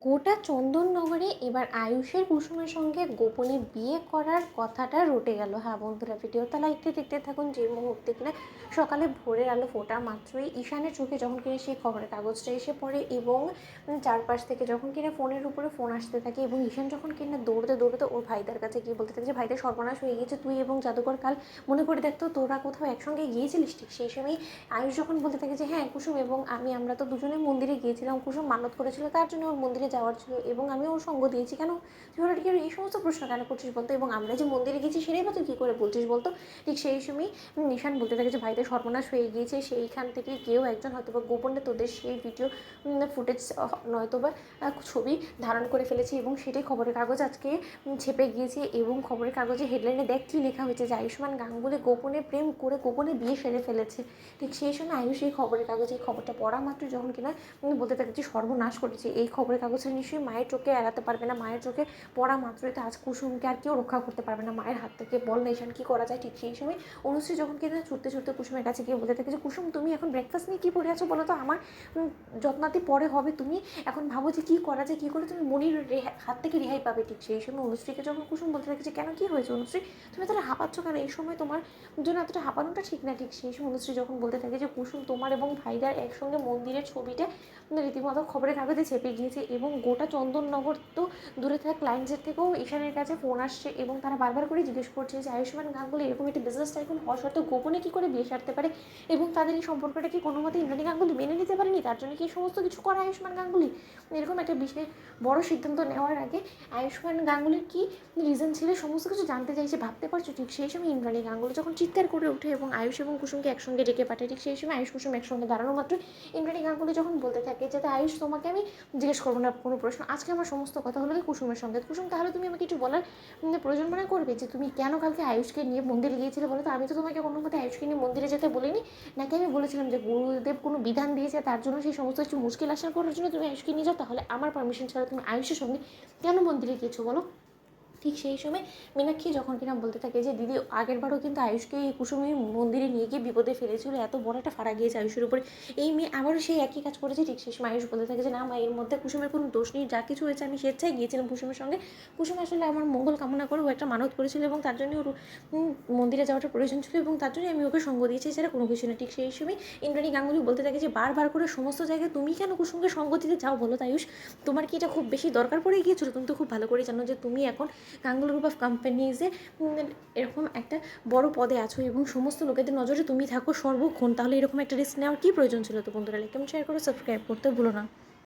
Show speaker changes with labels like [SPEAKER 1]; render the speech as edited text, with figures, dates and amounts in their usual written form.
[SPEAKER 1] গোটা চন্দননগরে এবার আয়ুষের কুসুমের সঙ্গে গোপনে বিয়ে করার কথাটা রটে গেল। হ্যাঁ বন্ধুরা, ভিডিওটা লাইকতে দেখতে থাকুন। যে মুহূর্তে কিনা সকালে ভোরের আলো ফোটা মাত্রই ঈশানের চোখে যখন কিনা সেই খবরের কাগজটা এসে পড়ে এবং চারপাশ থেকে যখন কিনা ফোনের উপরে ফোন আসতে থাকে এবং ঈশান যখন কিনা দৌড়তে দৌড়তে ওর ভাইদের কাছে গিয়ে বলতে থাকে যে ভাইদের সর্বনাশ হয়ে গিয়েছে, তুই এবং জাদুকর কাল মনে করে দেখতো তোরা কোথাও একসঙ্গে গিয়েছিলিস। ঠিক সেই সময় আয়ুষ যখন বলতে থাকে যে হ্যাঁ কুসুম এবং আমরা তো দুজনে মন্দিরে গিয়েছিলাম, কুসুম মানত করেছিল তার জন্য ওর মন্দিরে যাওয়ার ছিল এবং আমি ওর সঙ্গ দিয়েছি, কেন তুই ওরা কি এই সমস্ত প্রশ্ন কেন করছিস বলতো, এবং আমরা যে মন্দিরে গেছি সেটাই বা তুই কী করে বলছিস বলতো। ঠিক সেই সময় নিশান বলতে থাকে যে ভাইদের সর্বনাশ হয়ে গিয়েছে, সেইখান থেকে কেউ একজন হয়তো বা গোপনে তোদের সেই ভিডিও ফুটেজ নয়তো বা ছবি ধারণ করে ফেলেছে এবং সেটাই খবরের কাগজ আজকে ছেপে গিয়েছে এবং খবরের কাগজে হেডলাইনে দেখ কী লেখা হয়েছে যে আয়ুষ্মান গাঙ্গুলি গোপনে প্রেম করে গোপনে বিয়ে সেরে ফেলেছে। ঠিক সেই সময় আয়ুষ এই খবরের কাগজে এই খবরটা পড়া মাত্র যখন কিনা বলতে থাকে যে সর্বনাশ করেছে, এই খবরের কাগজটা নিশ্চয়ই মায়ের চোখে এড়াতে পারবে না, মায়ের চোখে পড়া মাত্রই তো আজ কুসুমকে আর কেউ রক্ষা করতে পারবে না মায়ের হাত থেকে, বল নেশান কী করা যায়। ঠিক সেই সময় অনুশ্রী যখন কিনা ছুটতে ছুটতে কুসুমের কাছে গিয়ে বলতে থাকে যে কুসুম তুমি এখন ব্রেকফাস্ট নিয়ে কী পড়ে আছো বলো তো, আমার যত্নাতি পরে হবে, তুমি এখন ভাবো যে কী করা যায়, কী করে তুমি মনির হাত থেকে রেহাই পাবে। ঠিক সেই সময় অনুশ্রীকে যখন কুসুম বলতে থাকে যে কেন কী হয়েছে অনুশ্রী, তুমি তাহলে হাঁপাচ্ছ কেন, এই সময় তোমার জন্য এতটা হাঁপানোটা ঠিক না। ঠিক সেই সময় অনুশ্রী যখন বলতে থাকে যে কুসুম তোমার এবং ভাইদার একসঙ্গে মন্দিরের ছবিটা রীতিমতো খবরের কাগজে ছেপে গিয়েছে এবং গোটা চন্দননগর তো দূরে থাকা ক্লায়েন্টসের থেকেও ঈশানের কাছে ফোন আসছে এবং তারা বারবার করে জিজ্ঞেস করছে যে আয়ুষ্মান গাঙ্গুলি এরকম একটি বিজনেস টাইকুন হওয়া সত্ত্বেও গোপনে কী করে বিয়ে সারতে পারে এবং তাদের এই সম্পর্কটা কি কোনো মতে ইন্দ্রাণী গাঙ্গুলি মেনে নিতে পারেনি, তার জন্য কি সমস্ত কিছু করে আয়ুষ্মান গাঙ্গুলি। এরকম একটা বিশেষ বড় সিদ্ধান্ত নেওয়ার আগে আয়ুষ্মান গাঙ্গুলির কী রিজন ছিল সমস্ত কিছু জানতে চাইছে, ভাবতে পারছো। ঠিক সেই সময় ইন্দ্রাণী গাঙ্গুলি যখন চিৎকার করে ওঠে এবং আয়ুষ এবং কুসুমকে একসঙ্গে ডেকে পাঠায়। ঠিক সেই সময় আয়ুষ কুসুম একসঙ্গে দাঁড়ানো মাত্র ইন্দ্রাণী গাঙ্গুলি যখন বলতে থাকে যাতে আয়ুষ তোমাকে আমি জিজ্ঞেস করবো না কোনো প্রশ্ন, আজকে আমার সমস্ত কথা হলো কুসুমের সঙ্গে। কুসুম তাহলে তুমি আমাকে কিছু বলার প্রয়োজন মনে করবে যে তুমি কেন কালকে আয়ুষকে নিয়ে মন্দিরে গিয়েছিলে বলো তো, আমি তো তোমাকে কোনো মতে আয়ুষকে নিয়ে মন্দিরে যেতে বলিনি, নাকি আমি বলেছিলাম যে গুরুদেব কোনো বিধান দিয়েছে তার জন্য সেই সমস্ত কিছু মুশকিল আসার করার জন্য তুমি আয়ুষকে নিয়ে যাও, তাহলে আমার পারমিশন ছাড়া তুমি আয়ুষের সঙ্গে কেন মন্দিরে গিয়েছো বলো। ঠিক সেই সময় মীনাক্ষী যখন কিনা বলতে থাকে যে দিদি আগেরবারও কিন্তু আয়ুষকে এই কুসুমি মন্দিরে নিয়ে গিয়ে বিপদে ফেলেছিল, এত বড় একটা ফাড়া গিয়েছে আয়ুষের উপরে, এই মেয়ে আবারও সেই একই কাজ করেছে। ঠিক সেই সময় আয়ুষ বলতে থাকে যে না মা, এর মধ্যে কুসুমের কোনো দোষ নেই, যা কিছু হয়েছে আমি স্বেচ্ছায় গিয়েছিলাম কুসুমের সঙ্গে, কুসুম আসলে আমার মঙ্গল কামনা করে ও একটা মানত করেছিল এবং তার জন্য ওর মন্দিরে যাওয়াটা প্রয়োজন ছিল এবং তার জন্য আমি ওকে সঙ্গ দিয়েছি, সেটা কোনো কিছু না। ঠিক সেই সময় ইন্দ্রাণী গাঙ্গুলি বলতে থাকে যে বারবার করে সমস্ত জায়গায় তুমি কেন কুসুমকে সঙ্গ দিতে চাও বলো তো আয়ুষ, তোমার কি এটা খুব বেশি দরকার পড়ে গিয়েছিলো, তুমি তো খুব ভালো করে জানো যে তুমি এখন গাঙ্গুলি গ্রুপ অফ কোম্পানিজে এরকম একটা বড় পদে আছো এবং সমস্ত লোকেদের নজরে তুমি থাকো সর্বক্ষণ, তাহলে এরকম একটা রিস্ক নেওয়ার কী প্রয়োজন ছিল। তো বন্ধুরা লাইক কমেন্ট শেয়ার করে সাবস্ক্রাইব করতে ভুলো না।